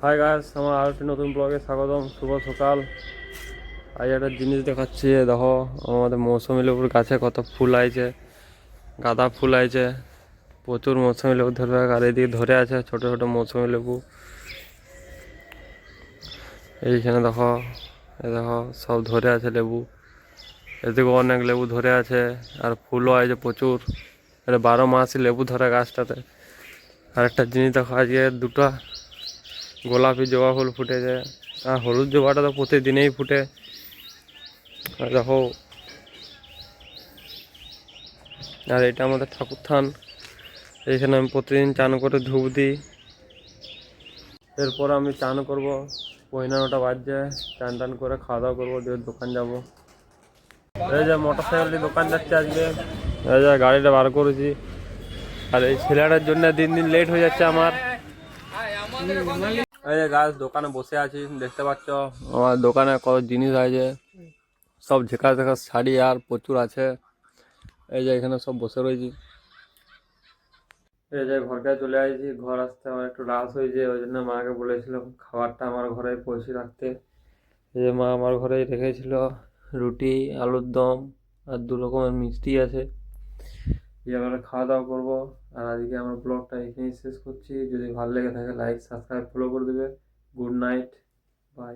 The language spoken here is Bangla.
হাই গাইস, আমার আর একটি নতুন ব্লগে স্বাগতম। শুভ সকাল। আজ একটা জিনিস দেখাচ্ছি, দেখো আমাদের মৌসুমী লেবুর গাছে কত ফুল আইছে, গাঁদা ফুল আইছে, প্রচুর মৌসুমী লেবু ধরবে। আর এদিকে ধরে আছে ছোট ছোট মৌসুমী লেবু। এইখানে দেখো, এ দেখো সব ধরে আছে লেবু। এদিকে অনেক লেবু ধরে আছে, আর ফুলও আছে প্রচুর। এটা 12 মাসই লেবু ধরে গাছটাতে। আর একটা জিনিস দেখো, আজকে দুটো গোলাপি জবা ফুল ফুটেছে, আর হলুদ জবাটা তো প্রতিদিনেই ফুটে। আর দেখো, আর এটা আমাদের ঠাকুর থান। এইখানে আমি প্রতিদিন চান করে ধূপ দিই। এরপর আমি চান করব, 9:30 বাজছে। চান টান করে খাওয়া দাওয়া করবো, দিয়ে দোকান যাব। এই যে মোটর সাইকেলটি দোকান যাচ্ছে আজকে, এই যে গাড়িটা বার করেছি। আর এই ছেলেটার জন্য দিন দিন লেট হয়ে যাচ্ছে আমার। এই যে গাছ দোকানে বসে আছি, দেখতে পাচ্ছ আমার দোকানে কত জিনিস আছে। সব ঝেকা ঝেকা শাড়ি আর প্রচুর আছে। এই যে এখানে সব বসে রয়েছি। এই যে ঘরকে চলে আসছি, ঘর আসতে আমার একটু রাত হয়েছে, ওই জন্য মাকে বলেছিলাম খাবারটা আমার ঘরে পৌঁছে রাখতে। এই যে মা আমার ঘরেই রেখেছিল রুটি, আলুর দম আর 2 রকমের মিষ্টি আছে। এবারে খাওয়া দাওয়া করবো। আর আজকে আমার ব্লগটা এখানেই শেষ করছি। যদি ভালো লেগে থাকে লাইক, সাবস্ক্রাইব, ফলো করে দেবে। Good night, by.